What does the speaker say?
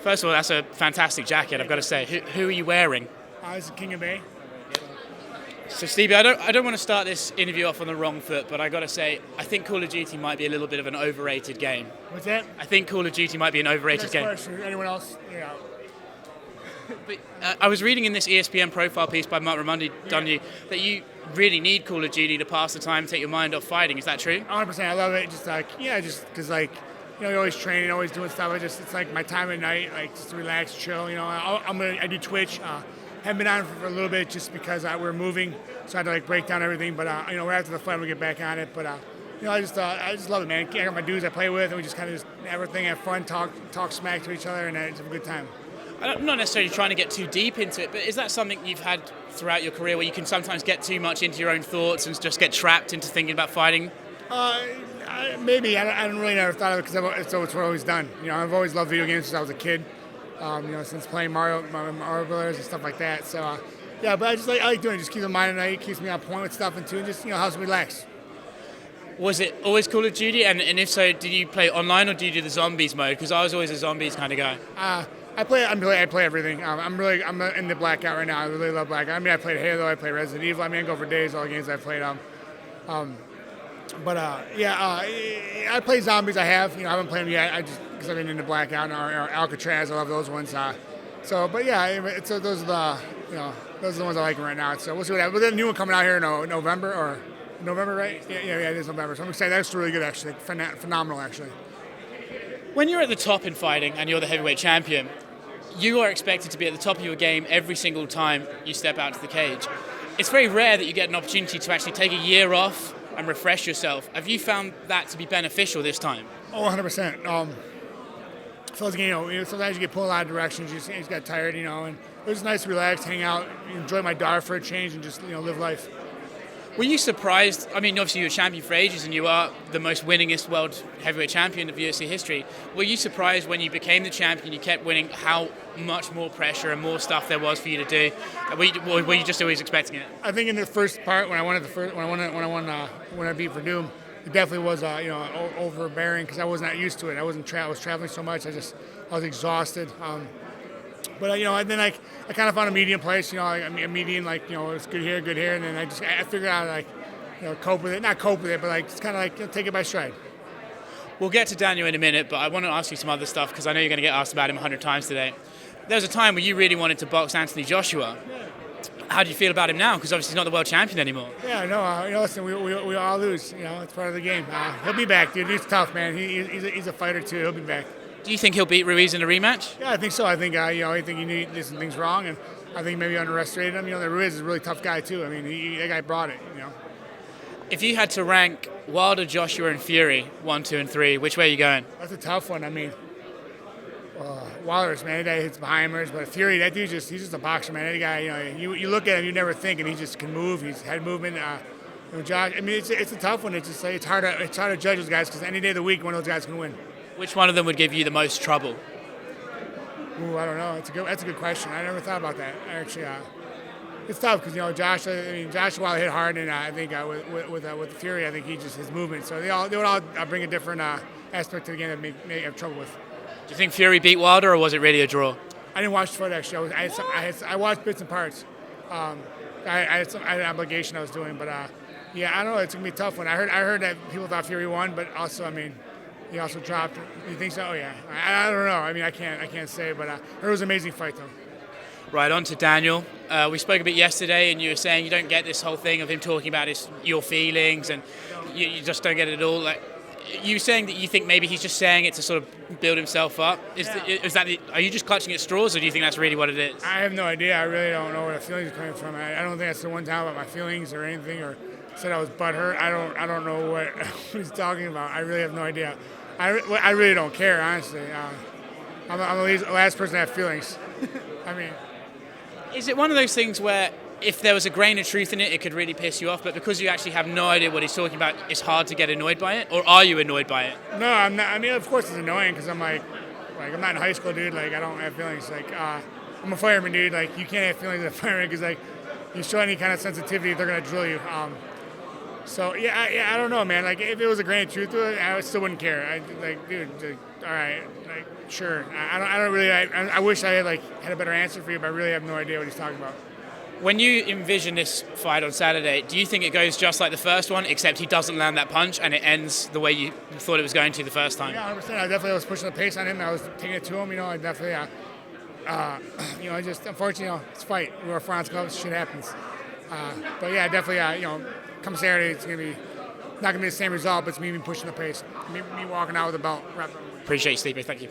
First of all, that's a fantastic jacket, I've got to say. Who are you wearing? It's the King of Bay. So, Stevie, I don't want to start this interview off on the wrong foot, but I got to say, I think Call of Duty might be a little bit of an overrated game. What's that? I think Call of Duty might be an overrated game. Anyone else? Yeah. But, I was reading in this ESPN profile piece by Mark Raimondi Dungy that you really need Call of Duty to pass the time, take your mind off fighting. Is that true? 100%. I love it. Just because you're always training, always doing stuff. It's like my time at night, like just to relax, chill. I do Twitch. Haven't been on for a little bit just because we're moving, so I had to break down everything. But right after the fight, we get back on it. But I just love it, man. I got my dudes I play with, and we just kind of just everything, have fun, talk smack to each other, and it's a good time. I'm not necessarily trying to get too deep into it, but is that something you've had throughout your career where you can sometimes get too much into your own thoughts and just get trapped into thinking about fighting? Maybe. I don't really never thought of it because it's what I've always done. I've always loved video games since I was a kid. Since playing Mario Brothers and stuff like that. So, but I like doing it. Just keeps my mind at night, keeps me on point with stuff, and just helps me relax. Was it always Call of Duty? And if so, did you play online or do you do the zombies mode? Because I was always a zombies kind of guy. I play everything. I'm in the Blackout right now. I really love Blackout. I mean, I played Halo. I played Resident Evil. I mean, I go for days all the games I played. I play zombies. I haven't played them yet. I just because I've been into Blackout or Alcatraz. I love those ones. So those are the ones I like right now. So we'll see what happens. But there's a new one coming out here in November, right? Yeah, it is November. So I'm excited. That's really good, actually. Phenomenal, actually. When you're at the top in fighting and you're the heavyweight champion, you are expected to be at the top of your game every single time you step out to the cage. It's very rare that you get an opportunity to actually take a year off and refresh yourself. Have you found that to be beneficial this time? Oh, 100%. So sometimes you get pulled in a lot of directions. You just got tired, and it was nice to relax, hang out, enjoy my daughter for a change, and just live life. Were you surprised? I mean, obviously you were champion for ages, and you are the most winningest world heavyweight champion of UFC history. Were you surprised when you became the champion, you kept winning, how much more pressure and more stuff there was for you to do? Were you just always expecting it? I think in the first part, when I beat Verdum, it definitely was overbearing because I was not used to it. I was traveling so much. I was exhausted. But and then I kind of found a medium place. A median it's good here, and then I figured out cope with it. Not cope with it, but just kind of take it by stride. We'll get to Daniel in a minute, but I want to ask you some other stuff because I know you're going to get asked about him 100 times today. There was a time where you really wanted to box Anthony Joshua. How do you feel about him now? Because obviously he's not the world champion anymore. Yeah, no, listen, we all lose. It's part of the game. He'll be back, dude. He's tough, man. He's a fighter too. He'll be back. Do you think he'll beat Ruiz in a rematch? Yeah, I think so. I think I think he did some things wrong, and I think maybe underestimated him. The Ruiz is a really tough guy too. I mean, that guy brought it. If you had to rank Wilder, Joshua, and Fury 1, 2, and 3, which way are you going? That's a tough one. I mean, Wilder's, man, that guy hits behind, but Fury, that dude he's just a boxer, man. That guy, you look at him, you never think, and he just can move. He's head movement. Josh, I mean, it's a tough one. It's just it's hard to judge those guys because any day of the week, one of those guys can win. Which one of them would give you the most trouble? Ooh, I don't know. That's a good question. I never thought about that. Actually, it's tough because Josh Wilder hit hard, and I think with Fury, I think his movement. So they would all bring a different aspect to the game that may have trouble with. Do you think Fury beat Wilder, or was it really a draw? I didn't watch the fight actually. I watched bits and parts. I had an obligation I was doing, but I don't know. It's gonna be a tough one. I heard that people thought Fury won, but also he also dropped. You think so? Oh yeah. I don't know. I mean, I can't say, but it was an amazing fight though. Right, on to Daniel. We spoke a bit yesterday, and you were saying you don't get this whole thing of him talking about your feelings, and you just don't get it at all. You were saying that you think maybe he's just saying it to sort of build himself up. Are you just clutching at straws, or do you think that's really what it is? I have no idea. I really don't know where the feelings are coming from. I don't think that's the one time about my feelings or anything, or said I was butthurt. I don't know what he's talking about. I really have no idea. I really don't care, honestly. I'm the last person to have feelings. I mean, is it one of those things where if there was a grain of truth in it, it could really piss you off, but because you actually have no idea what he's talking about, it's hard to get annoyed by it? Or are you annoyed by it? No, I'm not. I mean, of course it's annoying because I'm like I'm not in high school, dude. I don't have feelings. I'm a fireman, dude. You can't have feelings as a fireman because you show any kind of sensitivity, they're gonna drill you. So I don't know, man. If it was a grain of truth to it, I still wouldn't care. Dude, all right, like sure. I don't really. I wish I had a better answer for you, but I really have no idea what he's talking about. When you envision this fight on Saturday, do you think it goes just like the first one, except he doesn't land that punch and it ends the way you thought it was going to the first time? Yeah, 100%. I definitely was pushing the pace on him. I was taking it to him. I definitely, just unfortunately, it's a fight. We're France clubs. Shit happens. But yeah, definitely, come Saturday, it's gonna be not gonna be the same result, but it's me pushing the pace, me walking out with the belt. Appreciate you, Stipe. Thank you.